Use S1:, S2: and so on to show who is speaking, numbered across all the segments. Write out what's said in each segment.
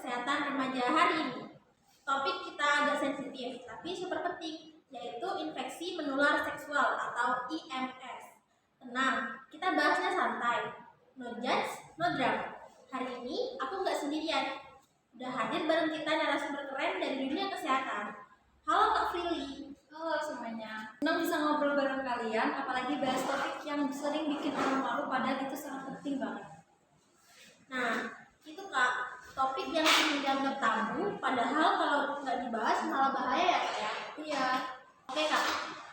S1: kesehatan remaja hari ini. Topik kita agak sensitif, tapi super penting, yaitu infeksi menular seksual atau IMS. Tenang, kita bahasnya santai, no judge, no drama. Hari ini aku nggak sendirian, udah hadir bareng kita narasumber keren dari dunia kesehatan. Halo Kak Fili.
S2: Halo semuanya, senang bisa ngobrol bareng kalian, apalagi bahas topik yang sering bikin orang malu padahal itu sangat penting banget.
S1: Nah, itu Kak, topik yang sering dianggap tabu, padahal kalau nggak dibahas malah bahaya ya Kak ya?
S2: Iya.
S1: Oke Kak,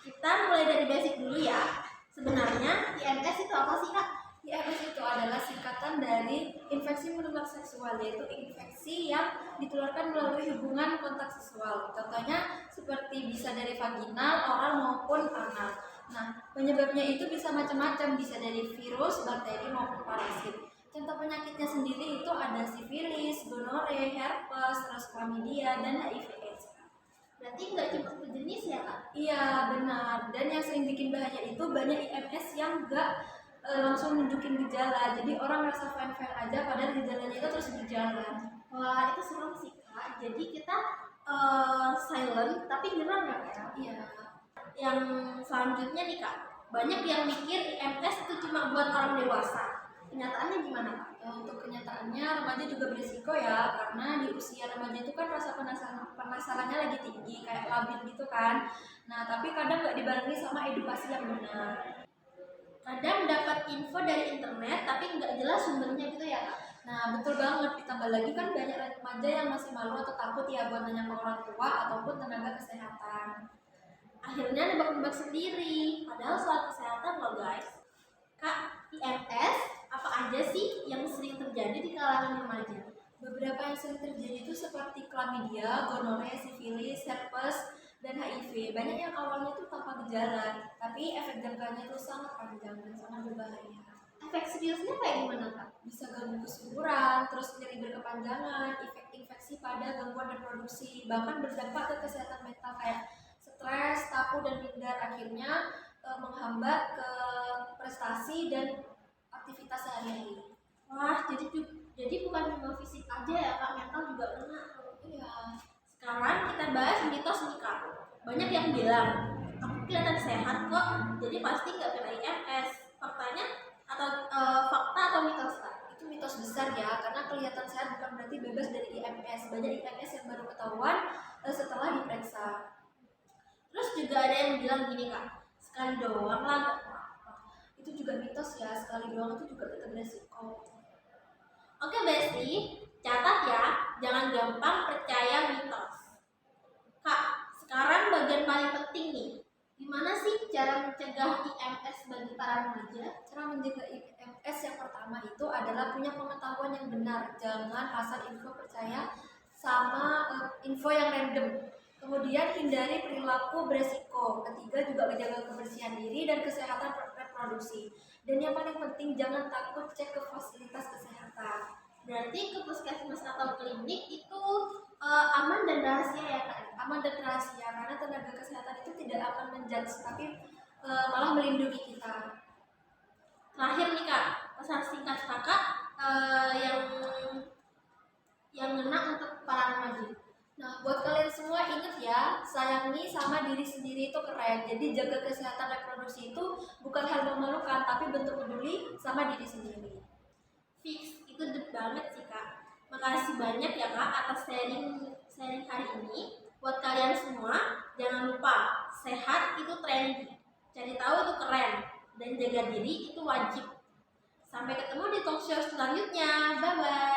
S1: kita mulai dari basic dulu ya. Sebenarnya IMS itu apa sih Kak?
S2: IMS itu adalah singkatan dari infeksi menular seksual, yaitu infeksi yang ditularkan melalui hubungan kontak seksual. Contohnya seperti bisa dari vaginal, oral maupun anal. Nah, penyebabnya itu bisa macam-macam, bisa dari virus, bakteri maupun parasit. Contoh penyakitnya sendiri itu ada sifilis, gonore, herpes, terus chlamydia, dan HIV/AIDS.
S1: Berarti nggak cuma satu jenis ya Kak?
S2: Iya benar, dan yang sering bikin bahaya itu banyak IMS yang nggak langsung nunjukin gejala, jadi orang merasa fine-fine aja padahal gejalanya itu terus berjalan.
S1: Wah, itu serem sih Kak. Jadi kita silent tapi nyerang ya Kak?
S2: Iya.
S1: Yang selanjutnya nih Kak, banyak yang mikir IMS itu cuma buat orang dewasa. Kenyataannya gimana Kak?
S2: Untuk kenyataannya remaja juga berisiko ya, karena di usia remaja itu kan rasa penasarannya lagi tinggi, kayak labil gitu kan. Nah tapi kadang nggak dibarengi sama edukasi yang benar.
S1: Kadang dapat info dari internet tapi nggak jelas sumbernya gitu ya Kak?
S2: Nah betul banget, ditambah lagi kan banyak remaja yang masih malu atau takut ya buat nanya ke orang tua ataupun tenaga kesehatan.
S1: Akhirnya nebak-nebak sendiri, padahal soal kesehatan loh guys. Kak, IMS apa aja sih yang sering terjadi di kalangan remaja?
S2: Beberapa yang sering terjadi itu seperti chlamydia, gonore, sifilis, herpes, dan HIV. Banyak yang awalnya itu tanpa gejala, tapi efek jangkanya itu sangat panjang dan sangat berbahaya.
S1: Efek seriusnya kayak gimana Kak?
S2: Bisa ganggu kesuburan, terus nyeri berkepanjangan, efek infeksi pada gangguan reproduksi, bahkan berdampak ke kesehatan mental kayak stres, takut, dan minder. Akhirnya menghambat ke prestasi dan aktivitas sehari-hari.
S1: Wah, jadi bukan cuma fisik aja ya Kak, mental juga kena.
S2: Iya.
S1: Sekarang kita bahas mitos nih Kak. Banyak yang bilang, aku kelihatan sehat kok, jadi pasti nggak kena IMS. Faktanya atau fakta atau mitos Kak?
S2: Itu mitos besar ya, karena kelihatan sehat bukan berarti bebas dari IMS. Banyak IMS yang baru ketahuan setelah diperiksa.
S1: Terus juga ada yang bilang gini Kak, sekali doang lah nggak apa-apa.
S2: Itu juga mitos ya, sekali doang itu juga tetap beresiko.
S1: Oke Besti, catat ya, jangan gampang percaya mitos. Kak, sekarang bagian paling penting nih, gimana sih cara mencegah IMS bagi para remaja?
S2: Cara mencegah IMS yang pertama itu adalah punya pengetahuan yang benar. Jangan asal info percaya sama info yang random. Kemudian hindari perilaku beresiko. Ketiga juga menjaga kebersihan diri dan kesehatan reproduksi. Dan yang paling penting jangan takut cek ke fasilitas kesehatan.
S1: Berarti ke puskesmas atau klinik itu aman dan rahasia ya Kak?
S2: Aman dan rahasia karena tenaga kesehatan itu tidak akan menjudge tapi malah melindungi kita.
S1: Terakhir nih Kak, pesan singkat Kakak yang ngena untuk para remaja.
S2: Nah, buat kalian semua ingat ya, sayangi sama diri sendiri itu keren. Jadi jaga kesehatan reproduksi itu bukan hal memalukan, tapi bentuk peduli sama diri sendiri.
S1: Fix, itu deep banget sih Kak. Makasih banyak ya Kak atas sharing hari ini. Buat kalian semua, jangan lupa sehat itu trendy, cari tahu itu keren, dan jaga diri itu wajib. Sampai ketemu di talk show selanjutnya. Bye bye.